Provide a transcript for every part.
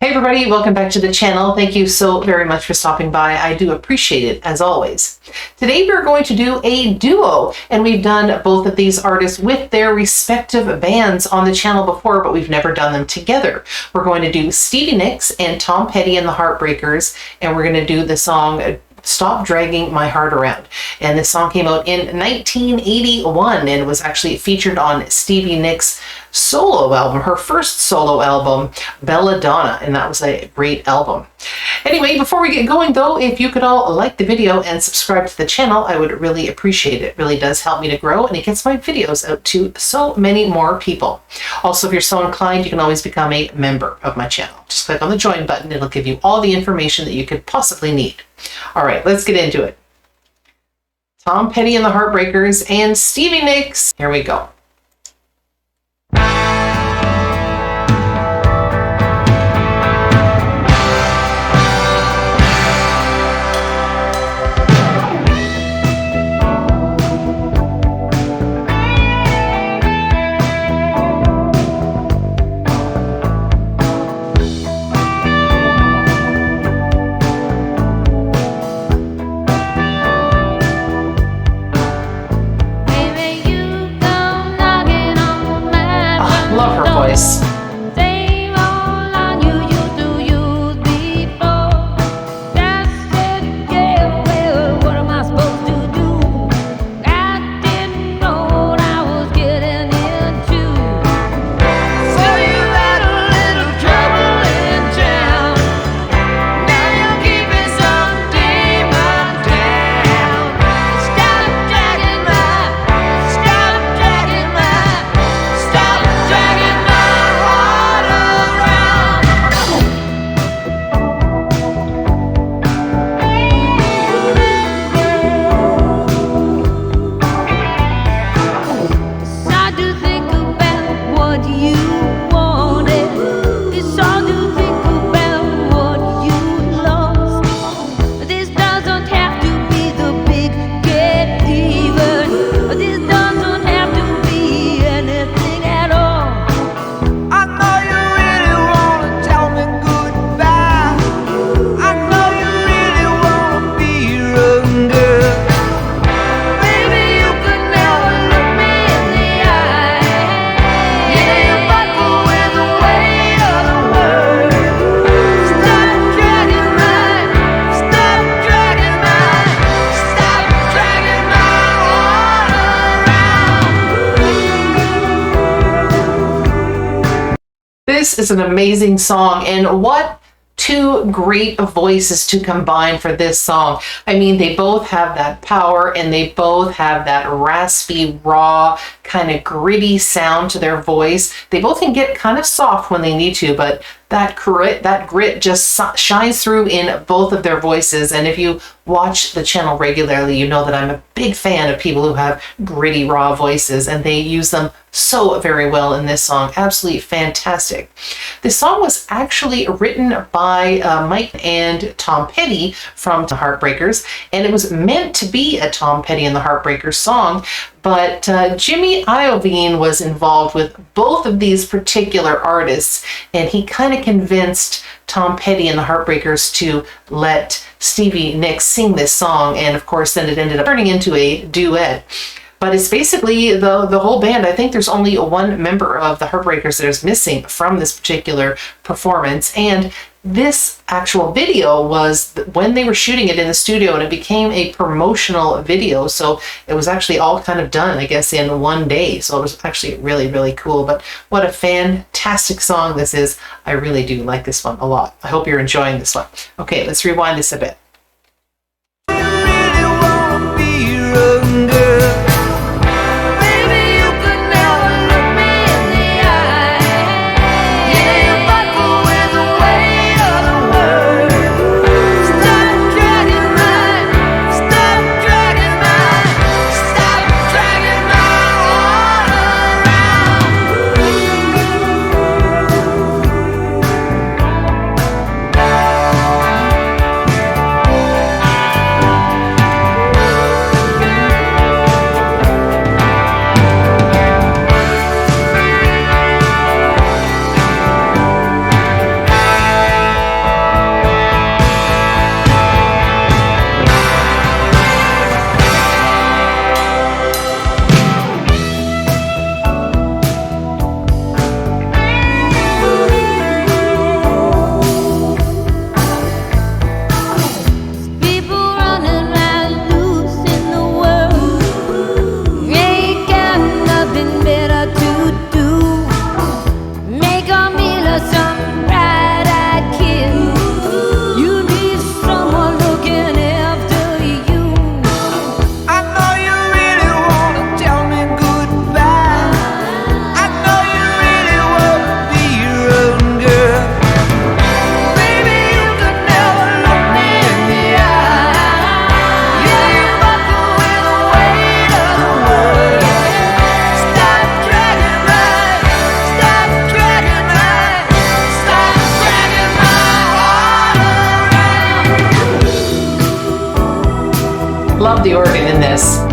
Hey everybody, welcome back to the channel. Thank you so very much for stopping by. I do appreciate it as always. Today we're going to do a duo, and we've done both of these artists with their respective bands on the channel before, but we've never done them together. We're going to do Stevie Nicks and Tom Petty and the Heartbreakers, and we're going to do the song Stop Dragging My Heart Around. And this song came out in 1981 and it was actually featured on Stevie Nicks' solo album, her first solo album, Belladonna, and that was a great album. Anyway, before we get going though, if you could all like the video and subscribe to the channel, I would really appreciate it. It really does help me to grow and it gets my videos out to so many more people. Also, if you're so inclined, you can always become a member of my channel. Just click on the join button. It'll give you all the information that you could possibly need. All right, let's get into it. Tom Petty and the Heartbreakers and Stevie Nicks. Here we go. Love her voice. This is an amazing song, and what two great voices to combine for this song. I mean, they both have that power and they both have that raspy, raw, kind of gritty sound to their voice. They both can get kind of soft when they need to, but that grit just shines through in both of their voices. And if you watch the channel regularly, you know that I'm a big fan of people who have gritty, raw voices, and they use them so very well in this song. Absolutely fantastic. This song was actually written by Mike and Tom Petty from the Heartbreakers, and it was meant to be a Tom Petty and the Heartbreakers song, but Jimmy Iovine was involved with both of these particular artists, and he kind of convinced Tom Petty and the Heartbreakers to let Stevie Nicks sing this song, and of course then it ended up turning into a duet. But it's basically the whole band. I think there's only one member of the Heartbreakers that is missing from this particular performance. And this actual video was when they were shooting it in the studio, and it became a promotional video. So it was actually all kind of done, I guess, in one day. So it was actually really, really cool. But what a fantastic song this is. I really do like this one a lot. I hope you're enjoying this one. Okay, let's rewind this a bit. this.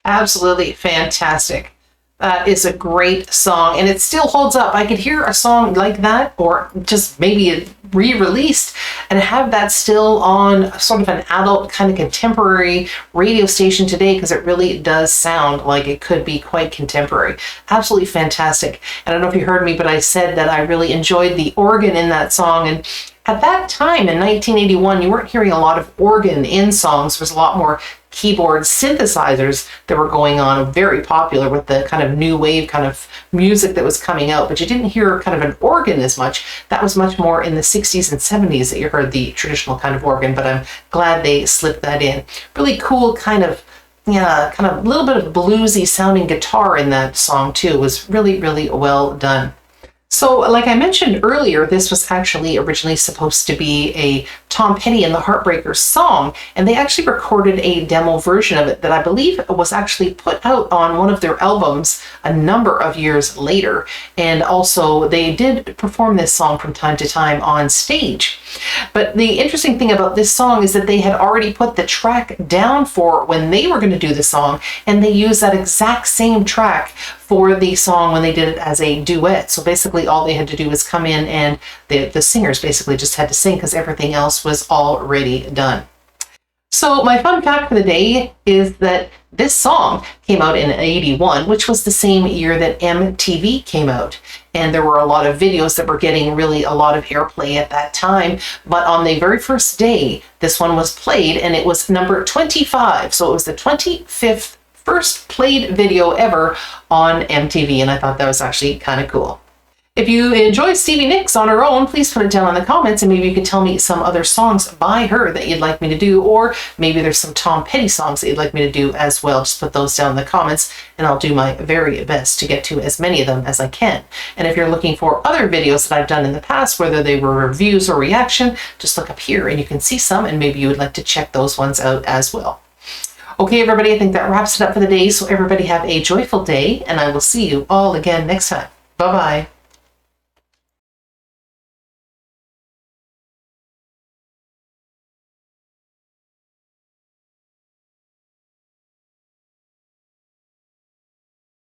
Absolutely fantastic. That is a great song, and it still holds up. I could hear a song like that, or just maybe re-released, and have that still on sort of an adult kind of contemporary radio station today, because it really does sound like it could be quite contemporary. Absolutely fantastic. I don't know if you heard me, but I said that I really enjoyed the organ in that song, and at that time in 1981, you weren't hearing a lot of organ in songs. There was a lot more keyboard synthesizers that were going on, very popular with the kind of new wave kind of music that was coming out, but you didn't hear kind of an organ as much. That was much more in the 60s and 70s that you heard the traditional kind of organ, but I'm glad they slipped that in. Really cool kind of, yeah, kind of a little bit of bluesy sounding guitar in that song too. It was really, really well done. So like I mentioned earlier, this was actually originally supposed to be a Tom Petty and the Heartbreakers song, and they actually recorded a demo version of it that I believe was actually put out on one of their albums a number of years later. And also they did perform this song from time to time on stage. But the interesting thing about this song is that they had already put the track down for when they were going to do the song, and they used that exact same track for the song when they did it as a duet. So basically all they had to do was come in, and the singers basically just had to sing because everything else was already done. So my fun fact for the day is that this song came out in '81, which was the same year that MTV came out. And there were a lot of videos that were getting really a lot of airplay at that time. But on the very first day, this one was played, and it was number 25. So it was the 25th first played video ever on MTV, and I thought that was actually kind of cool. If you enjoy Stevie Nicks on her own, please put it down in the comments, and maybe you could tell me some other songs by her that you'd like me to do, or maybe there's some Tom Petty songs that you'd like me to do as well. Just put those down in the comments, and I'll do my very best to get to as many of them as I can. And if you're looking for other videos that I've done in the past, whether they were reviews or reaction, just look up here and you can see some, and maybe you would like to check those ones out as well. Okay, everybody, I think that wraps it up for the day. So everybody have a joyful day, and I will see you all again next time. Bye-bye.